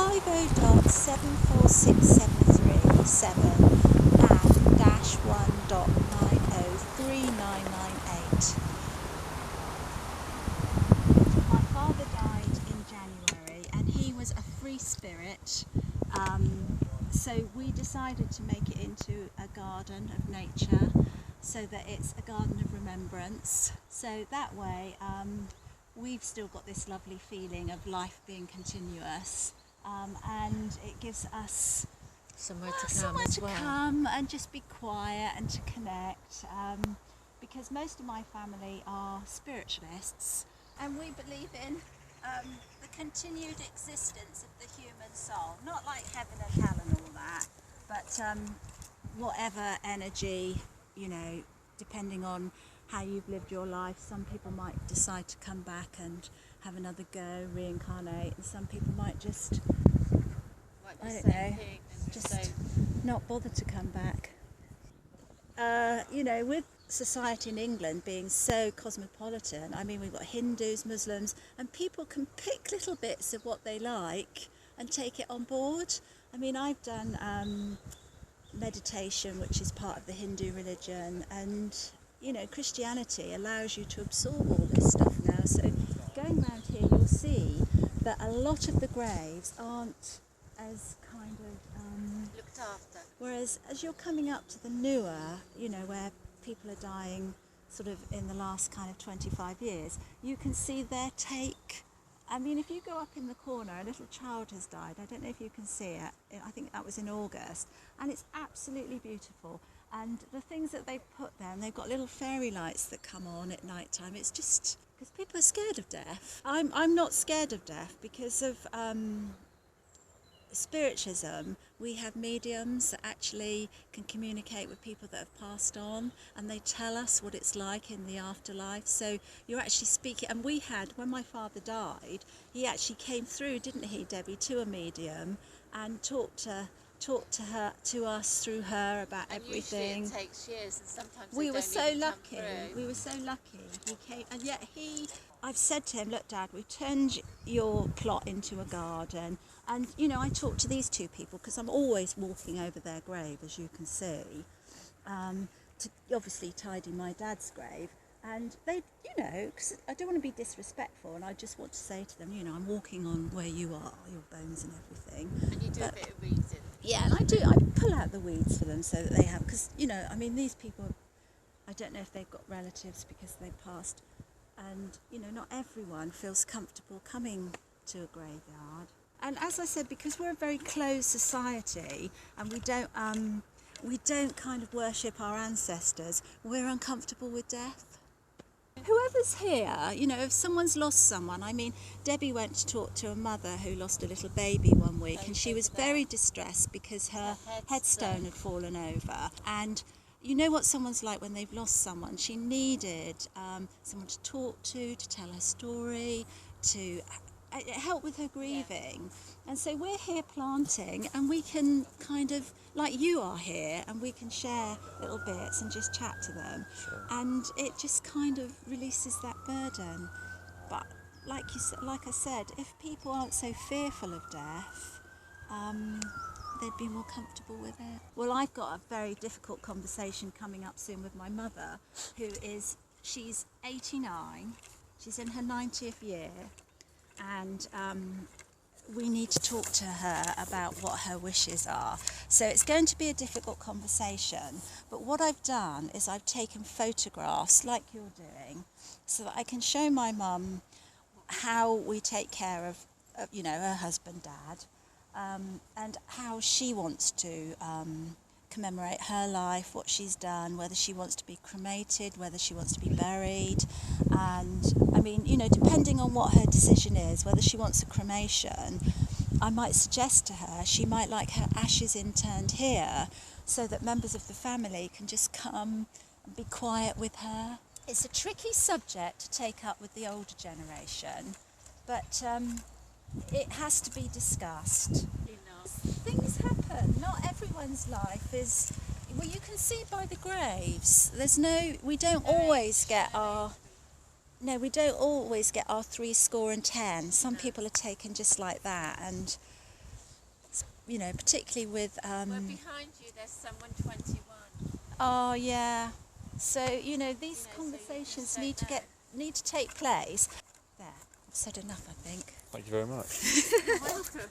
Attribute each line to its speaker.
Speaker 1: 50.746737 and -1.903998. My father died in January and he was a free spirit, so we decided to make it into a garden of nature so that it's a garden of remembrance. So that way we've still got this lovely feeling of life being continuous, and it gives us
Speaker 2: Somewhere to come
Speaker 1: somewhere
Speaker 2: as
Speaker 1: to
Speaker 2: well.
Speaker 1: come and just be quiet and to connect, because most of my family are spiritualists and we believe in the continued existence of the human soul, not like heaven and hell and all that, but whatever energy, you know, depending on how you've lived your life. Some people might decide to come back and have another go, reincarnate, and some people might just, I don't know, just not bother to come back. You know, with society in England being so cosmopolitan, I mean, we've got Hindus, Muslims, and people can pick little bits of what they like and take it on board. I mean, I've done meditation, which is part of the Hindu religion, and you know, Christianity allows you to absorb all this stuff now. So going around here, you'll see that a lot of the graves aren't as kind of
Speaker 2: Looked after.
Speaker 1: whereas as you're coming up to the newer, you know, where people are dying sort of in the last kind of 25 years, you can see their take. I mean, if you go up in the corner, a little child has died. I don't know if you can see it. I think that was in August. And it's absolutely beautiful. And the things that they've put there, and they've got little fairy lights that come on at night time. It's just because people are scared of death. I'm not scared of death because of spiritualism. We have mediums that actually can communicate with people that have passed on, and they tell us what it's like in the afterlife. So you're actually speaking, and we had, when my father died, he actually came through, didn't he, Debbie, to a medium and talked to us through her about
Speaker 2: And
Speaker 1: everything.
Speaker 2: usually it takes years, and sometimes
Speaker 1: We
Speaker 2: they
Speaker 1: were
Speaker 2: don't
Speaker 1: so
Speaker 2: even come
Speaker 1: lucky.
Speaker 2: through.
Speaker 1: We were so lucky. He came, and yet I've said to him, look, Dad, we've turned your plot into a garden. And, you know, I talk to these two people because I'm always walking over their grave, as you can see, to obviously tidy my dad's grave. And they, you know, because I don't want to be disrespectful, and I just want to say to them, you know, I'm walking on where you are, your bones and everything.
Speaker 2: And you do a bit of reading.
Speaker 1: Yeah, and I pull out the weeds for them so that they have, because, you know, I mean, these people, I don't know if they've got relatives because they've passed, and, you know, not everyone feels comfortable coming to a graveyard. And as I said, because we're a very closed society and we don't kind of worship our ancestors, we're uncomfortable with death. Whoever's here, you know, if someone's lost someone, I mean, Debbie went to talk to a mother who lost a little baby one week, and she was very distressed because her headstone had fallen over. And you know what someone's like when they've lost someone. She needed someone to talk to tell her story, to help with her grieving. And so we're here planting, and we can kind of, like you are here, and we can share little bits and just chat to them. Sure. And it just kind of releases that burden. But like I said, if people aren't so fearful of death, they'd be more comfortable with it. Well, I've got a very difficult conversation coming up soon with my mother, she's 89, she's in her 90th year, and we need to talk to her about what her wishes are. So it's going to be a difficult conversation, but what I've done is I've taken photographs like you're doing so that I can show my mum how we take care of you know, her husband, Dad, and how she wants to commemorate her life, what she's done, whether she wants to be cremated, whether she wants to be buried. And I mean, you know, depending on what her decision is, whether she wants a cremation, I might suggest to her she might like her ashes interned here so that members of the family can just come and be quiet with her. It's a tricky subject to take up with the older generation, but it has to be discussed. Things happen. Not everyone's life is, well, you can see by the graves. We don't always get our 70. Some people are taken just like that, and you know, particularly with.
Speaker 2: Well, behind you, there's someone 21.
Speaker 1: Oh yeah. So you know these
Speaker 2: You know, so you
Speaker 1: conversations
Speaker 2: just
Speaker 1: need
Speaker 2: don't
Speaker 1: to need to take place. There, I've said enough, I think.
Speaker 3: Thank you very much.
Speaker 2: Welcome.